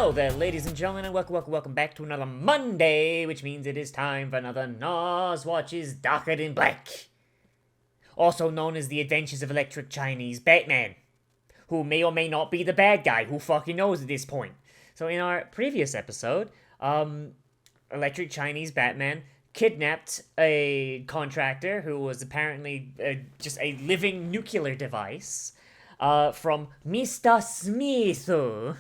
Hello there, ladies and gentlemen, and welcome back to another Monday, which means it is time for another Nozz Watches Darker Than Black. Also known as The Adventures of Electric Chinese Batman, who may or may not be the bad guy, who fucking knows at this point. So in our previous episode, Electric Chinese Batman kidnapped a contractor who was apparently just a living nuclear device from Mr. Smith.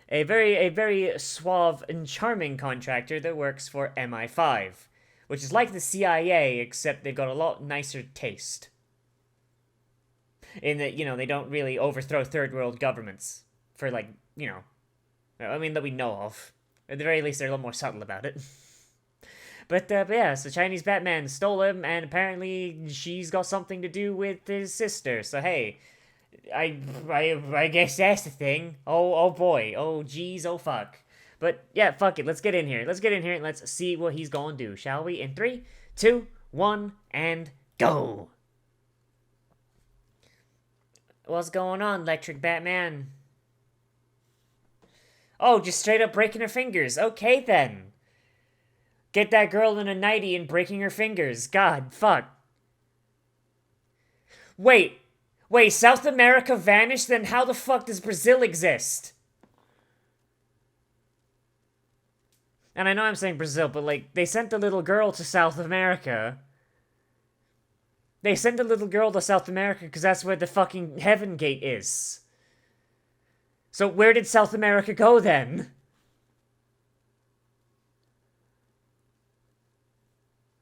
A very suave and charming contractor that works for MI5, which is like the CIA, except they've got a lot nicer taste. In that, they don't really overthrow third world governments for, that we know of. At the very least, they're a little more subtle about it. But yeah, so Chinese Batman stole him, and apparently she's got something to do with his sister, so hey, I guess that's the thing. Oh boy. Oh geez, oh fuck. But yeah, fuck it. Let's get in here. And let's see what he's gonna do, shall we? In 3, 2, 1, and go. What's going on, Electric Batman? Oh, just straight up breaking her fingers. Okay then. Get that girl in a nightie and breaking her fingers. God, fuck. Wait, South America vanished? Then how the fuck does Brazil exist? And I know I'm saying Brazil, but, they sent the little girl to South America. They sent the little girl to South America because that's where the fucking Heaven Gate is. So where did South America go, then?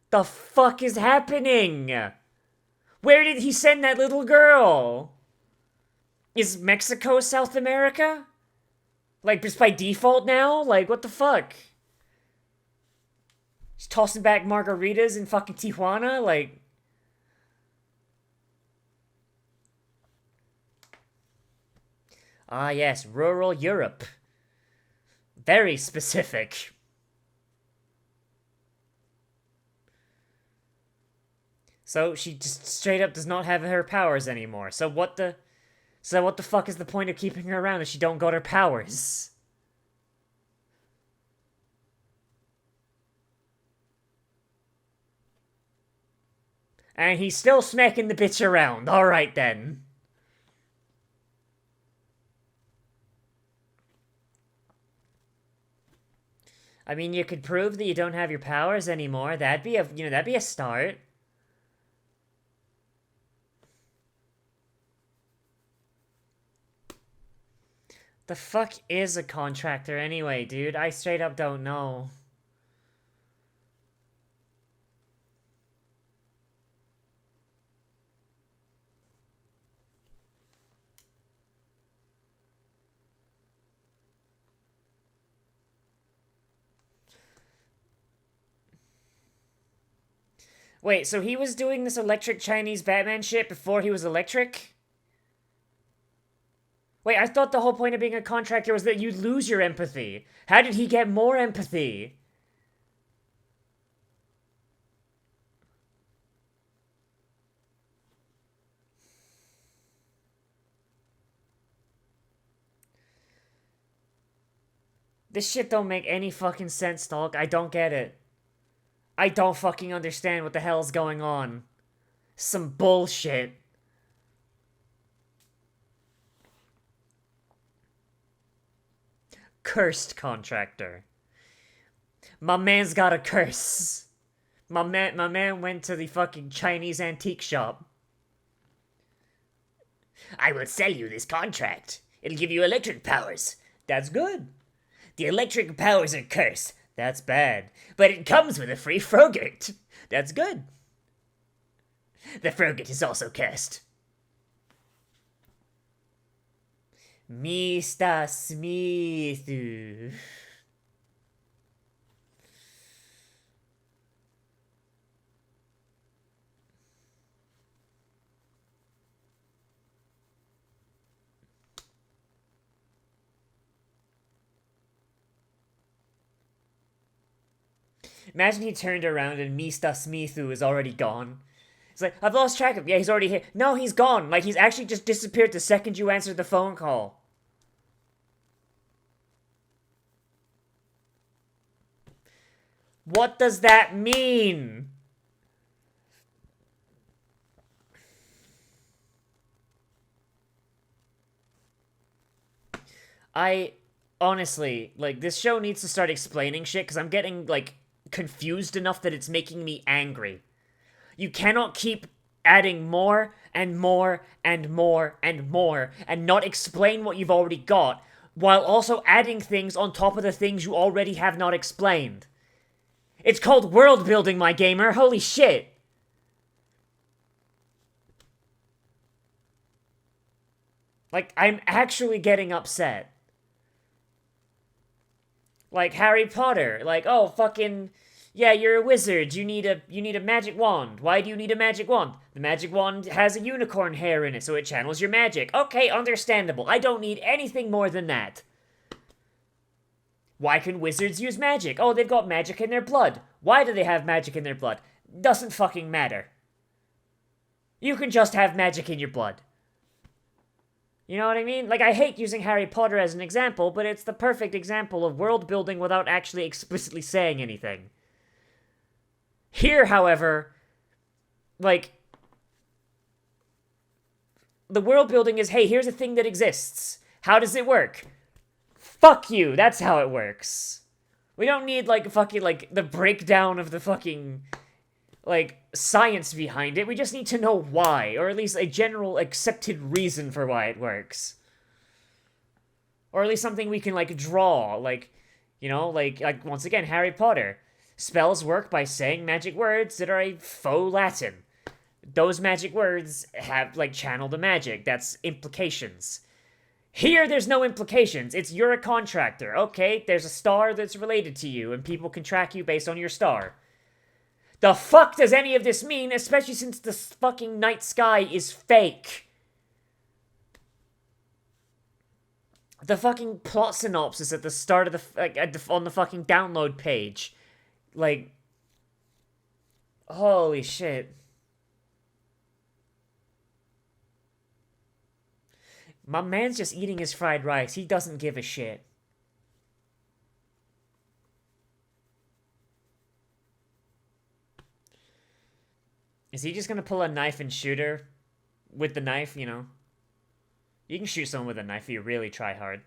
The fuck is happening? Where did he send that little girl? Is Mexico South America? Just by default now? What the fuck? She's tossing back margaritas in fucking Tijuana? Ah yes, rural Europe. Very specific. So she just straight up does not have her powers anymore. So what the fuck is the point of keeping her around if she don't got her powers? And he's still smacking the bitch around. Alright then. I mean, you could prove that you don't have your powers anymore. That'd be a start. The fuck is a contractor anyway, dude? I straight up don't know. Wait, so he was doing this electric Chinese Batman shit before he was electric? Wait, I thought the whole point of being a contractor was that you'd lose your empathy. How did he get more empathy? This shit don't make any fucking sense, dog. I don't get it. I don't fucking understand what the hell's going on. Some bullshit. Cursed contractor. My man's got a curse. My man went to the fucking Chinese antique shop. I will sell you this contract. It'll give you electric powers. That's good. The electric powers are cursed. That's bad. But it comes with a free Frogurt. That's good. The Frogurt is also cursed. Mr. Smith. Imagine he turned around and Mr. Smithu is already gone. It's like, I've lost track of him. Yeah, he's already here. No, he's gone. He's actually just disappeared the second you answered the phone call. What does that mean? I honestly, like, this show needs to start explaining shit because I'm getting, like, confused enough that it's making me angry. You cannot keep adding more and more and more and more and not explain what you've already got while also adding things on top of the things you already have not explained. It's called world building, my gamer. Holy shit. Like, I'm actually getting upset. Like Harry Potter. Like, oh, fucking yeah, you're a wizard. You need a magic wand. Why do you need a magic wand? The magic wand has a unicorn hair in it, so it channels your magic. Okay, understandable. I don't need anything more than that. Why can wizards use magic? Oh, they've got magic in their blood. Why do they have magic in their blood? Doesn't fucking matter. You can just have magic in your blood. You know what I mean? Like, I hate using Harry Potter as an example, but it's the perfect example of world building without actually explicitly saying anything. Here, however, like, the world building is, hey, here's a thing that exists. How does it work? Fuck you, that's how it works. We don't need, like, fucking, like, the breakdown of the fucking, like, science behind it. We just need to know why, or at least a general accepted reason for why it works. Or at least something we can, like, draw, like, you know, like once again, Harry Potter. Spells work by saying magic words that are a faux Latin. Those magic words have, like, channel the magic. That's implications. Here, there's no implications. It's you're a contractor. Okay, there's a star that's related to you, and people can track you based on your star. The fuck does any of this mean, especially since the fucking night sky is fake? The fucking plot synopsis at the start of on the fucking download page. Like, holy shit. My man's just eating his fried rice. He doesn't give a shit. Is he just gonna pull a knife and shoot her? With the knife, you know? You can shoot someone with a knife if you really try hard.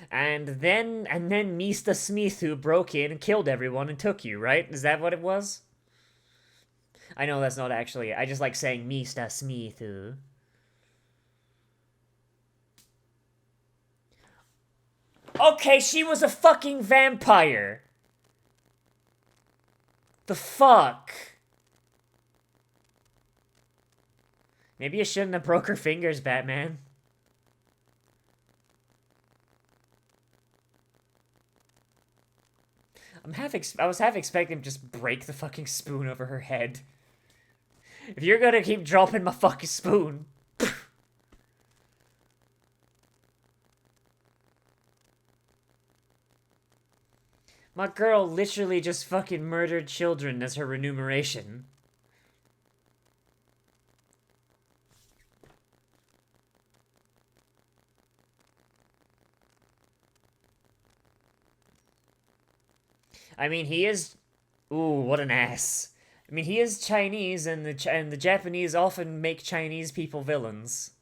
And then Mr. Smith, who broke in and killed everyone and took you, right? Is that what it was? I know that's not actually it. I just like saying Mr. Smith. Okay, she was a fucking vampire. The fuck? Maybe you shouldn't have broke her fingers, Batman. I was half expecting to just break the fucking spoon over her head. If you're gonna keep dropping my fucking spoon. My girl literally just fucking murdered children as her remuneration. I mean, he is... Ooh, what an ass. I mean, he is Chinese, and the Japanese often make Chinese people villains.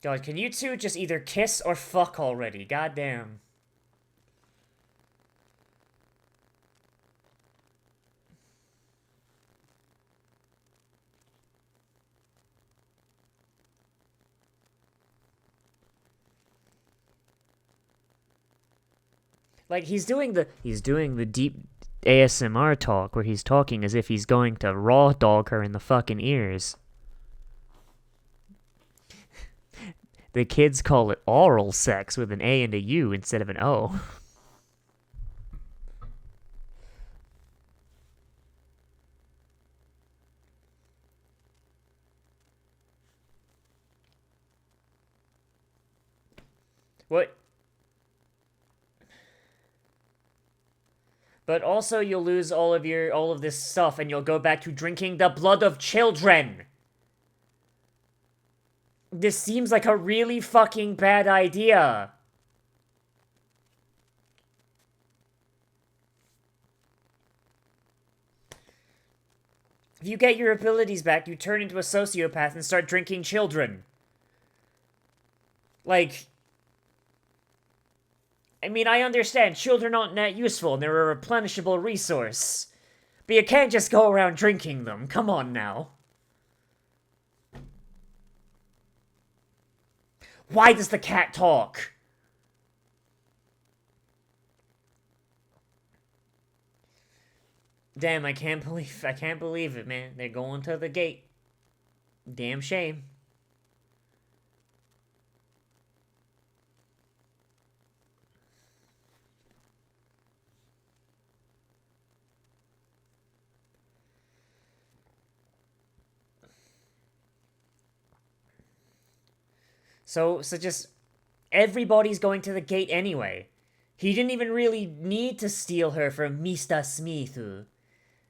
God, can you two just either kiss or fuck already? Goddamn. Like, he's doing the deep ASMR talk where he's talking as if he's going to raw dog her in the fucking ears. The kids call it oral sex with an A and a U instead of an O. What? But also you'll lose all of this stuff and you'll go back to drinking the blood of children. This seems like a really fucking bad idea. If you get your abilities back, you turn into a sociopath and start drinking children. Like, I mean, I understand children aren't that useful and they're a replenishable resource. But you can't just go around drinking them. Come on now. Why does the cat talk? Damn, I can't believe it, man. They're going to the gate. Damn shame. So just everybody's going to the gate anyway. He didn't even really need to steal her from Mr. Smith.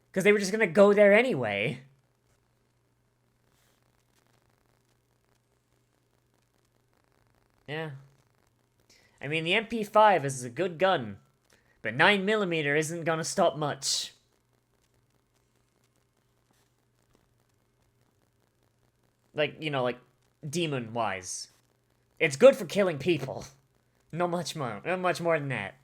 Because they were just gonna go there anyway. Yeah. I mean, the MP5 is a good gun. But 9mm isn't gonna stop much. Like, you know, like, demon-wise. It's good for killing people. Not much more than that.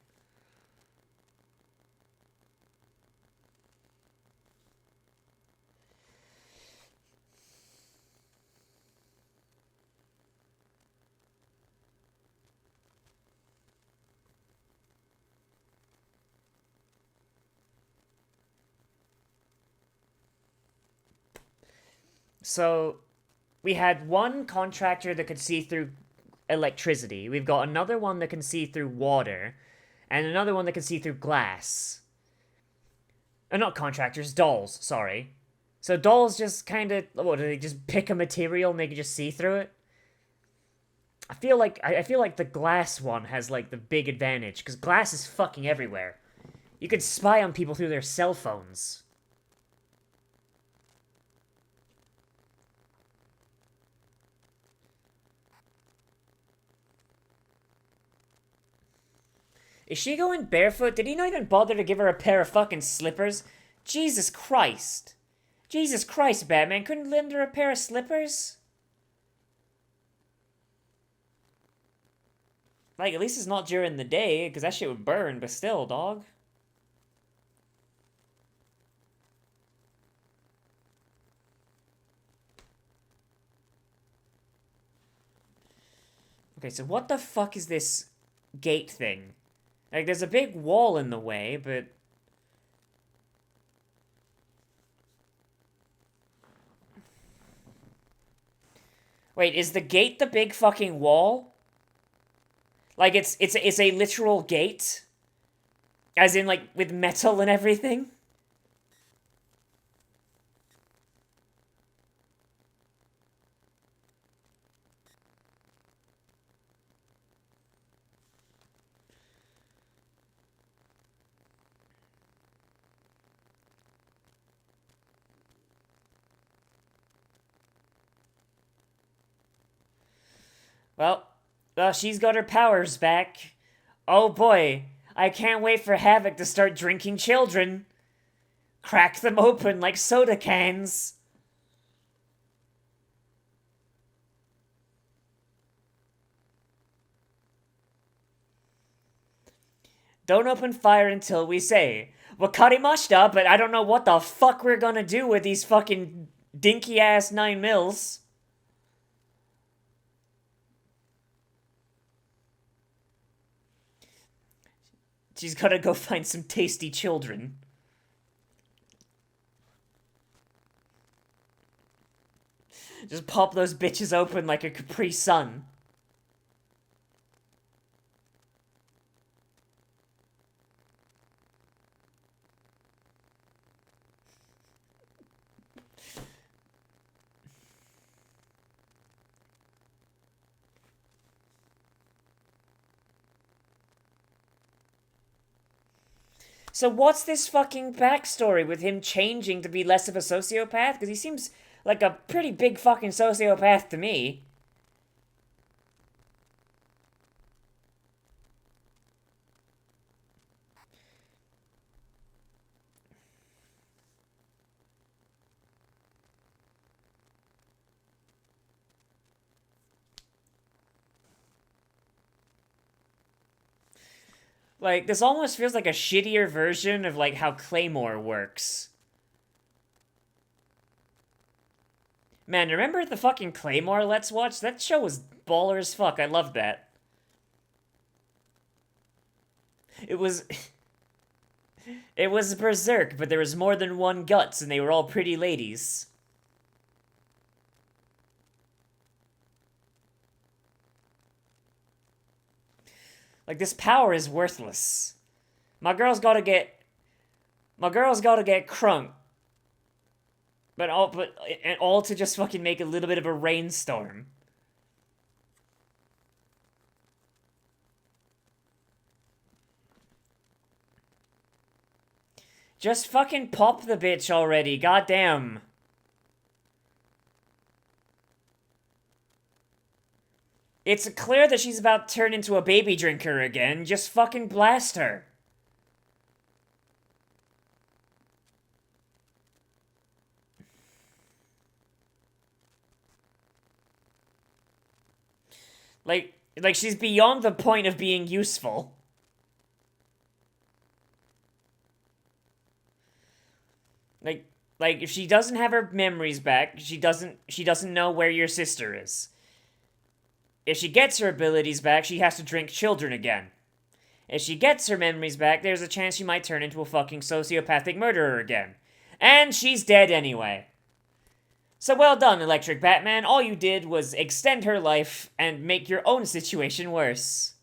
So, we had one contractor that could see through electricity. We've got another one that can see through water. And another one that can see through glass. Not contractors, dolls, sorry. So dolls just kind of, what, do they just pick a material and they can just see through it? I feel like the glass one has, like, the big advantage, because glass is fucking everywhere. You could spy on people through their cell phones. Is she going barefoot? Did he not even bother to give her a pair of fucking slippers? Jesus Christ. Jesus Christ, Batman. Couldn't lend her a pair of slippers? Like, at least it's not during the day, because that shit would burn, but still, dog. Okay, so what the fuck is this gate thing? Like, there's a big wall in the way, but... Wait, is the gate the big fucking wall? Like, it's a literal gate? As in, like, with metal and everything? Well, she's got her powers back. Oh boy, I can't wait for Havoc to start drinking children. Crack them open like soda cans. Don't open fire until we say, Wakarimashita, but I don't know what the fuck we're gonna do with these fucking dinky-ass 9mm. She's gotta go find some tasty children. Just pop those bitches open like a Capri Sun. So what's this fucking backstory with him changing to be less of a sociopath? Because he seems like a pretty big fucking sociopath to me. Like, this almost feels like a shittier version of, like, how Claymore works. Man, remember the fucking Claymore Let's Watch? That show was baller as fuck. I loved that. It was... It was Berserk, but there was more than one Guts, and they were all pretty ladies. Like, this power is worthless. My girl's gotta get crunk. And all to just fucking make a little bit of a rainstorm. Just fucking pop the bitch already, goddamn. It's clear that she's about to turn into a baby drinker again. Just fucking blast her. Like she's beyond the point of being useful. Like if she doesn't have her memories back, she doesn't know where your sister is. If she gets her abilities back, she has to drink children again. If she gets her memories back, there's a chance she might turn into a fucking sociopathic murderer again. And she's dead anyway. So well done, Electric Batman. All you did was extend her life and make your own situation worse.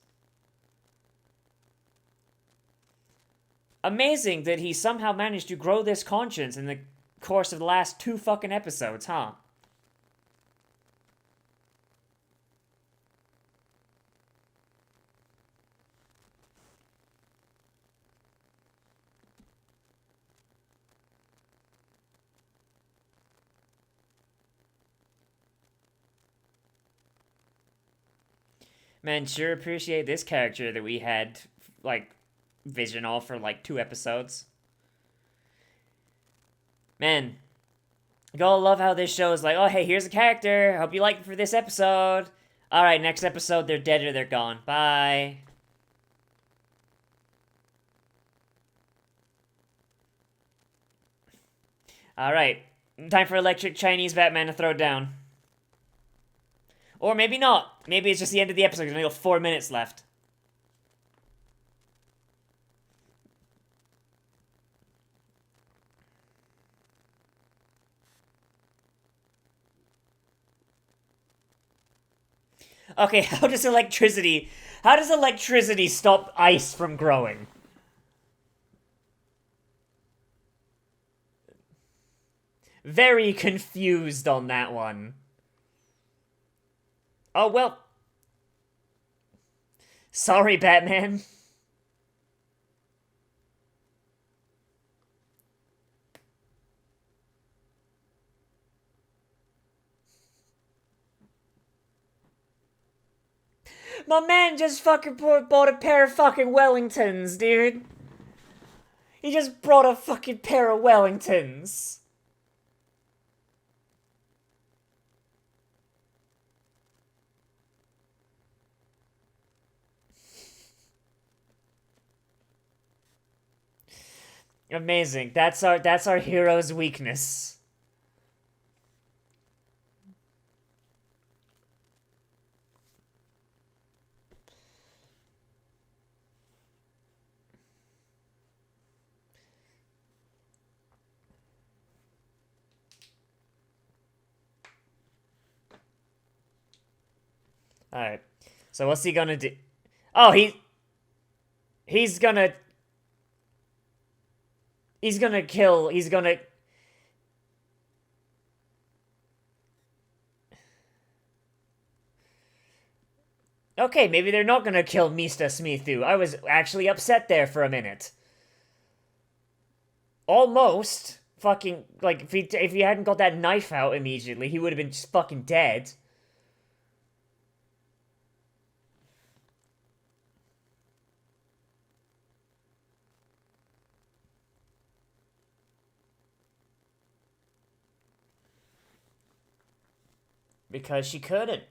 Amazing that he somehow managed to grow this conscience in the course of the last 2 fucking episodes, huh? Man, sure appreciate this character that we had, like, vision all for, like, 2 episodes. Man, you gotta love how this show is like, oh, hey, here's a character. Hope you like it for this episode. Alright, next episode, they're dead or they're gone. Bye. Alright, time for Electric Chinese Batman to throw down. Or maybe not. Maybe it's just the end of the episode. There's only 4 minutes left. Okay, how does electricity stop ice from growing? Very confused on that one. Oh, well. Sorry, Batman. My man just fucking bought a pair of fucking Wellingtons, dude. He just brought a fucking pair of Wellingtons. Amazing. That's our hero's weakness. Alright. So what's he gonna do? Oh, he's gonna kill, he's gonna... Okay, maybe they're not gonna kill Mista Smithu. I was actually upset there for a minute. almost fucking, like, if he hadn't got that knife out immediately, he would have been just fucking dead. Because she couldn't.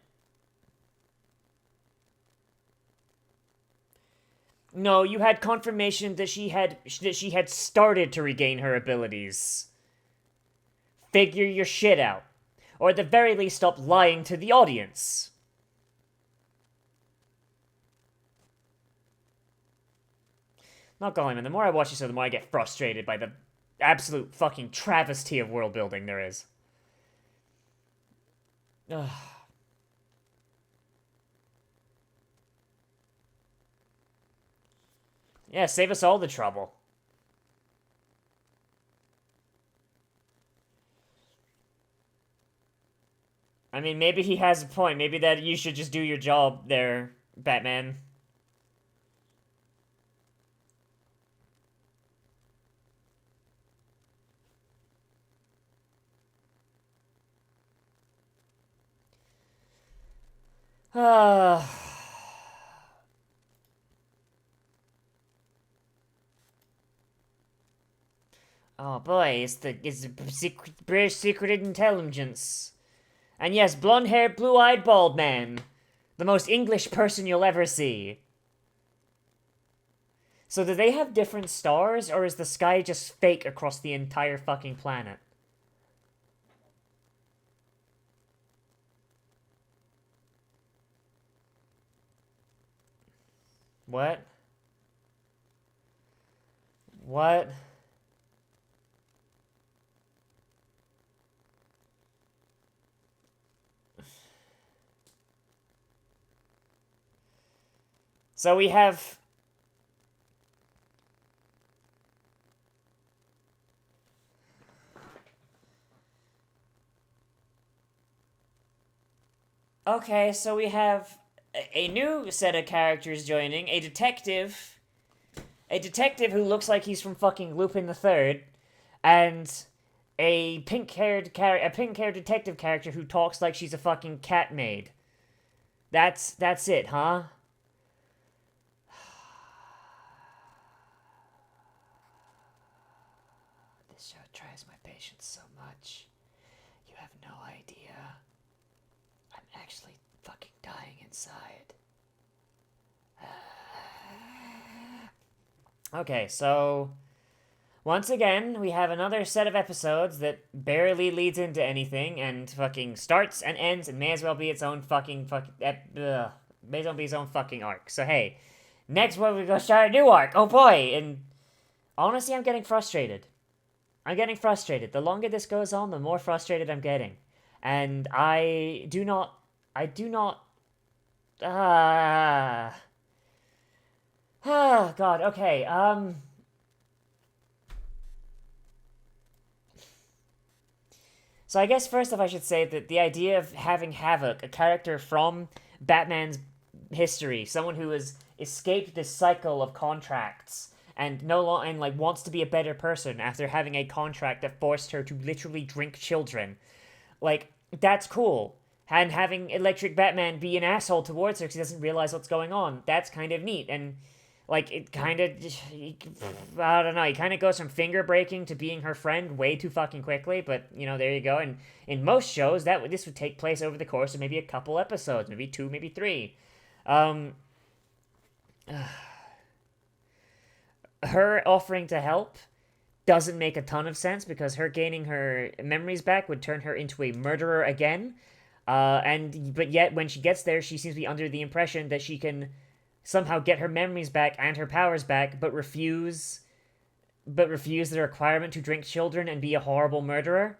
No, you had confirmation that she had started to regain her abilities. Figure your shit out. Or at the very least, stop lying to the audience. Not going, man. The more I watch this, the more I get frustrated by the absolute fucking travesty of world building there is. Ugh. Yeah, save us all the trouble. I mean, maybe he has a point. Maybe that you should just do your job there, Batman. Ah. Oh boy, it's the British Secret Intelligence. And yes, blonde-haired, blue-eyed, bald man. The most English person you'll ever see. So do they have different stars, or is the sky just fake across the entire fucking planet? What? What? So we have... Okay, so we have a new set of characters joining. A detective. A detective who looks like he's from fucking Lupin the Third. And a pink-haired detective character who talks like she's a fucking cat maid. That's it, huh? This show tries my patience so much. You have no idea. I'm actually fucking dying inside. Okay, so once again, we have another set of episodes that barely leads into anything and fucking starts and ends and may as well be its own fucking may as well be its own fucking arc. So hey, next one we go start a new arc. Oh boy, and honestly, I'm getting frustrated. The longer this goes on, the more frustrated I'm getting. And I do not, oh, God, okay, So I guess first off I should say that the idea of having Havoc, a character from Batman's history, someone who has escaped this cycle of contracts and wants to be a better person after having a contract that forced her to literally drink children. Like, that's cool. And having Electric Batman be an asshole towards her because he doesn't realize what's going on, that's kind of neat. And like, it kind of, I don't know, he kind of goes from finger breaking to being her friend way too fucking quickly, but, there you go. And in most shows, this would take place over the course of maybe a couple episodes, maybe 2, maybe 3. Her offering to help doesn't make a ton of sense, because her gaining her memories back would turn her into a murderer again. But yet, when she gets there, she seems to be under the impression that she can somehow get her memories back and her powers back, but refuse the requirement to drink children and be a horrible murderer.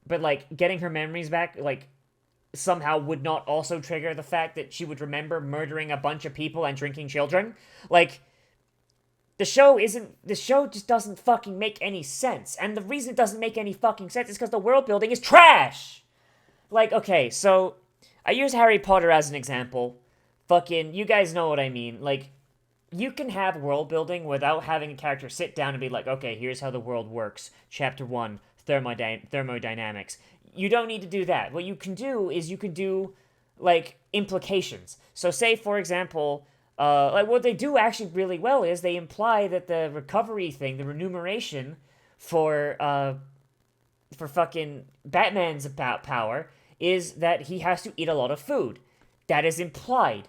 But, like, getting her memories back, like, somehow would not also trigger the fact that she would remember murdering a bunch of people and drinking children. Like, the show just doesn't fucking make any sense. And the reason it doesn't make any fucking sense is because the world building is trash! Like, okay, so I use Harry Potter as an example. Fucking, you guys know what I mean. Like, you can have world building without having a character sit down and be like, okay, here's how the world works. Chapter 1, thermodynamics. You don't need to do that. What you can do is you can do, like, implications. So say, for example, like what they do actually really well is they imply that the recovery thing, the remuneration for fucking Batman's power is that he has to eat a lot of food. That is implied.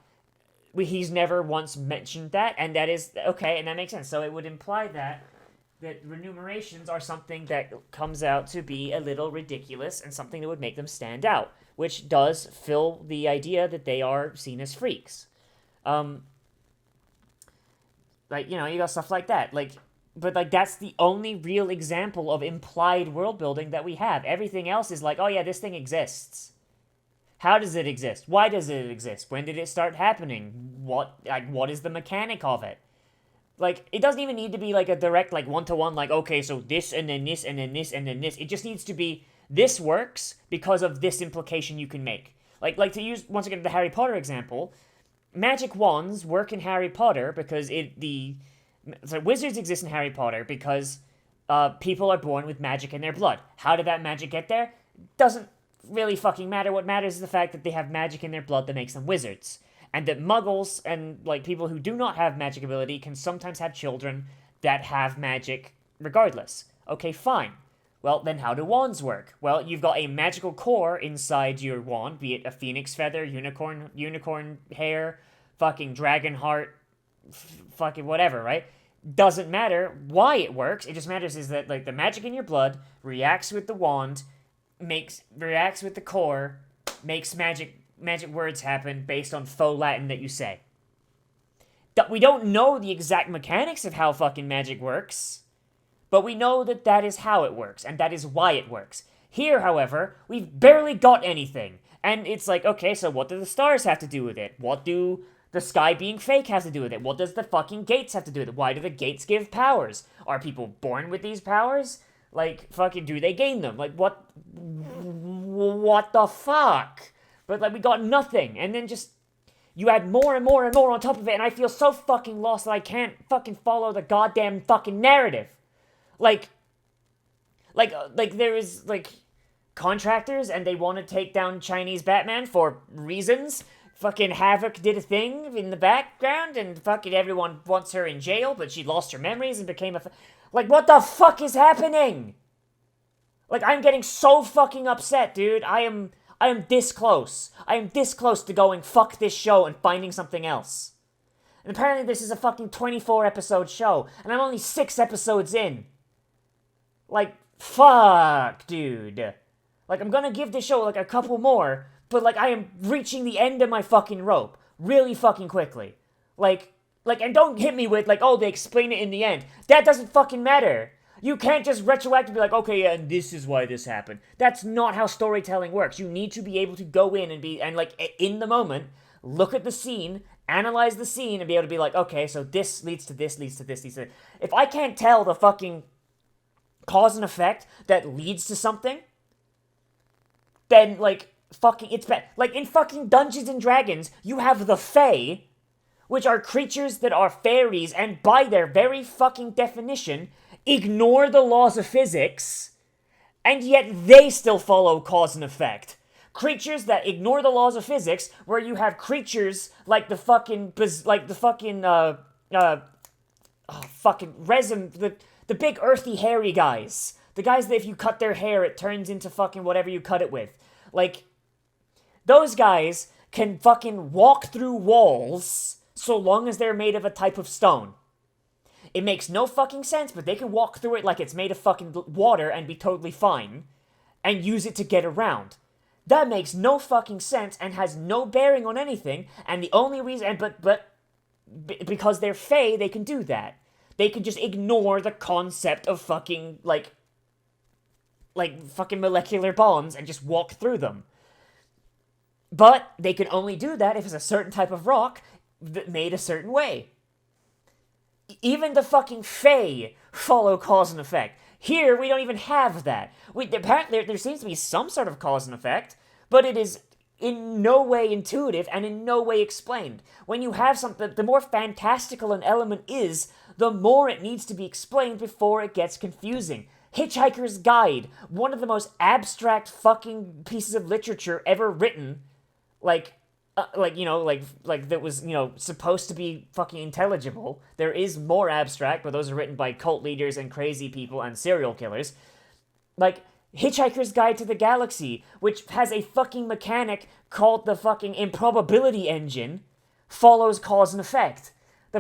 He's never once mentioned that, and that is okay, and that makes sense. So it would imply that remunerations are something that comes out to be a little ridiculous and something that would make them stand out, which does fill the idea that they are seen as freaks. Like, you know, you got stuff like that. Like, but, like, that's the only real example of implied world building that we have. Everything else is like, oh yeah, this thing exists. How does it exist? Why does it exist? When did it start happening? What is the mechanic of it? Like, it doesn't even need to be, like, a direct, like, one-to-one, like, okay, so this, and then this, and then this, and then this. It just needs to be, this works because of this implication you can make. Like to use, once again, the Harry Potter example, magic wands work in Harry Potter because wizards exist in Harry Potter because people are born with magic in their blood. How did that magic get there? Doesn't really fucking matter. What matters is the fact that they have magic in their blood that makes them wizards. And that muggles and, like, people who do not have magic ability can sometimes have children that have magic regardless. Okay, fine. Well, then how do wands work? Well, you've got a magical core inside your wand, be it a phoenix feather, unicorn hair, fucking dragon heart, fucking whatever, right? Doesn't matter why it works. It just matters is that, like, the magic in your blood reacts with the wand, reacts with the core, makes magic words happen based on faux Latin that you say. We don't know the exact mechanics of how fucking magic works, but we know that that is how it works, and that is why it works. Here, however, we've barely got anything, and it's like, okay, so what do the stars have to do with it? What do the sky being fake have to do with it? What does the fucking gates have to do with it? Why do the gates give powers? Are people born with these powers? Like, fucking, do they gain them? Like, what the fuck? But, like, we got nothing, and then just, you add more and more and more on top of it, and I feel so fucking lost that I can't fucking follow the goddamn fucking narrative. Like there is, like, contractors, and they want to take down Chinese Batman for reasons. Fucking Havoc did a thing in the background, and fucking everyone wants her in jail, but she lost her memories and became like, what the fuck is happening? Like, I'm getting so fucking upset, dude. I am this close. I am this close to going, fuck this show, and finding something else. And apparently this is a fucking 24-episode show, and I'm only 6 episodes in. Like, fuck, dude. Like, I'm gonna give this show, like, a couple more, but, like, I am reaching the end of my fucking rope really fucking quickly. Like, and don't hit me with, like, oh, they explain it in the end. That doesn't fucking matter. You can't just retroactively be like, okay, yeah, and this is why this happened. That's not how storytelling works. You need to be able to go in and like, in the moment, look at the scene, analyze the scene, and be able to be like, okay, so this leads to this, leads to this, leads to this. If I can't tell the fucking cause and effect that leads to something, then, like, fucking, it's bad. Like, in fucking Dungeons and Dragons, you have the Fae, which are creatures that are fairies, and by their very fucking definition, ignore the laws of physics, and yet they still follow cause and effect. Creatures that ignore the laws of physics, where you have creatures like the fucking resin, the big earthy hairy guys. The guys that if you cut their hair, it turns into fucking whatever you cut it with. Like, those guys can fucking walk through walls so long as they're made of a type of stone. It makes no fucking sense, but they can walk through it like it's made of fucking water and be totally fine, and use it to get around. That makes no fucking sense and has no bearing on anything, and the only reason, because they're Fae, they can do that. They can just ignore the concept of fucking, like fucking molecular bonds and just walk through them. But they can only do that if it's a certain type of rock that made a certain way. Even the fucking Fae follow cause and effect. Here, we don't even have that. Apparently, there seems to be some sort of cause and effect, but it is in no way intuitive and in no way explained. When you have something, the more fantastical an element is, the more it needs to be explained before it gets confusing. Hitchhiker's Guide, one of the most abstract fucking pieces of literature ever written, like that was, supposed to be fucking intelligible. There is more abstract, but those are written by cult leaders and crazy people and serial killers. Like, Hitchhiker's Guide to the Galaxy, which has a fucking mechanic called the fucking improbability engine, follows cause and effect. The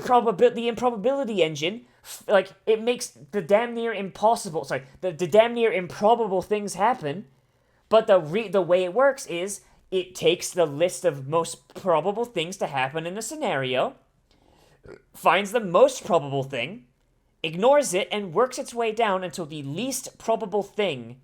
improbability engine, it makes the damn near impossible, the damn near improbable things happen, but the way it works is, it takes the list of most probable things to happen in a scenario, finds the most probable thing, ignores it, and works its way down until the least probable thing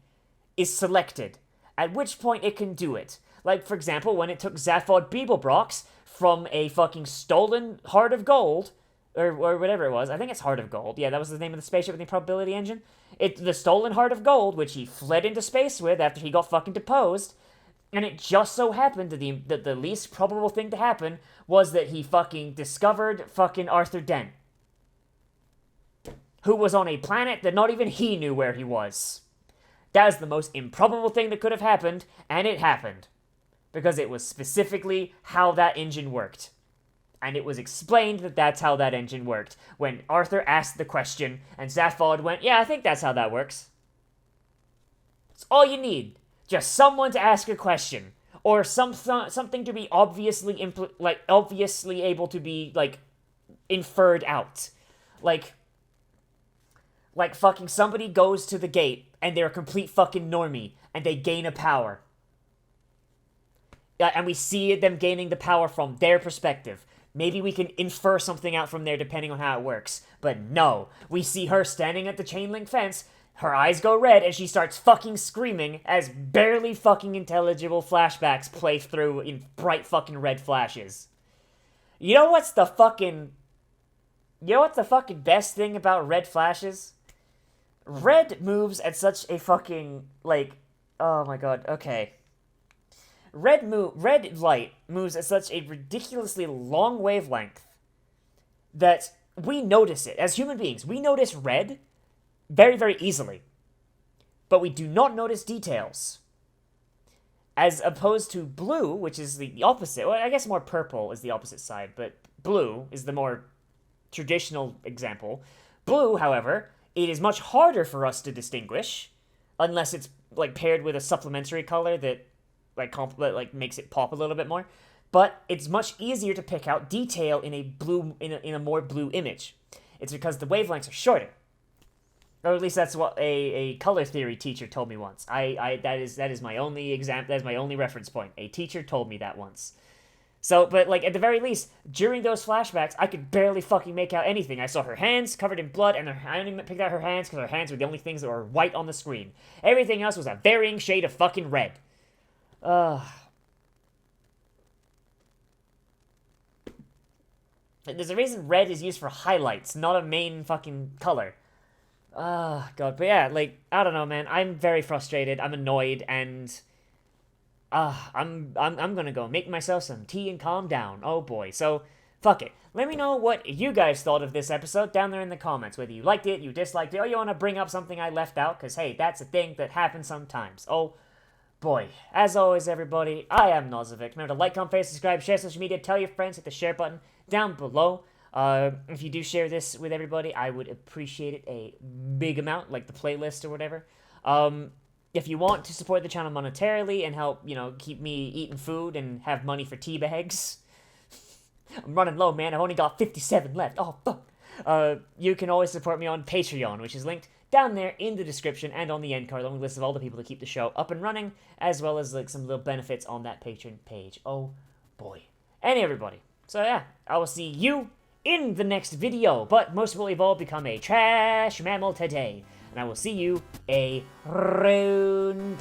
is selected, at which point it can do it. Like, for example, when it took Zaphod Beeblebrox from a fucking stolen Heart of Gold, or whatever it was. I think it's Heart of Gold. Yeah, that was the name of the spaceship with the improbability engine. The stolen Heart of Gold, which he fled into space with after he got fucking deposed. And it just so happened that the least probable thing to happen was that he fucking discovered fucking Arthur Dent, who was on a planet that not even he knew where he was. That was the most improbable thing that could have happened, and it happened. Because it was specifically how that engine worked. And it was explained that that's how that engine worked. When Arthur asked the question, and Zaphod went, yeah, I think that's how that works. It's all you need. Just someone to ask a question. Or something to be obviously able to be, inferred out. Like fucking somebody goes to the gate, and they're a complete fucking normie, and they gain a power. And we see them gaining the power from their perspective. Maybe we can infer something out from there depending on how it works. But no, we see her standing at the chain link fence, her eyes go red, and she starts fucking screaming as barely fucking intelligible flashbacks play through in bright fucking red flashes. You know what's the fucking best thing about red flashes? Red moves at such a fucking, oh my god, okay. Red light moves at such a ridiculously long wavelength that we notice it. As human beings, we notice red very, very easily. But we do not notice details. As opposed to blue, which is the opposite. Well, I guess more purple is the opposite side, but blue is the more traditional example. Blue, however, it is much harder for us to distinguish, unless it's, paired with a supplementary color that makes it pop a little bit more, but it's much easier to pick out detail in a more blue image. It's because the wavelengths are shorter, or at least that's what a color theory teacher told me once. That is my only that is my only reference point. A teacher told me that once. So, but at the very least, during those flashbacks, I could barely fucking make out anything. I saw her hands covered in blood, and I only picked out her hands because her hands were the only things that were white on the screen. Everything else was a varying shade of fucking red. There's a reason red is used for highlights, not a main fucking color. God. But yeah, I don't know, man. I'm very frustrated. I'm annoyed, and I'm gonna go make myself some tea and calm down. Oh boy. So, fuck it. Let me know what you guys thought of this episode down there in the comments. Whether you liked it, you disliked it, or you want to bring up something I left out, because hey, that's a thing that happens sometimes. Oh boy. As always, everybody, I am Nozz. Remember to like, comment, subscribe, share social media, tell your friends, hit the share button down below. If you do share this with everybody, I would appreciate it a big amount, like the playlist or whatever. If you want to support the channel monetarily and help, keep me eating food and have money for tea bags. I'm running low, man. I've only got 57 left. Oh, fuck. You can always support me on Patreon, which is linked down there in the description and on the end card, along with a list of all the people to keep the show up and running, as well as some little benefits on that Patreon page. Oh, boy. And everybody. So yeah, I will see you in the next video, but most will evolve, become a trash mammal today. And I will see you around.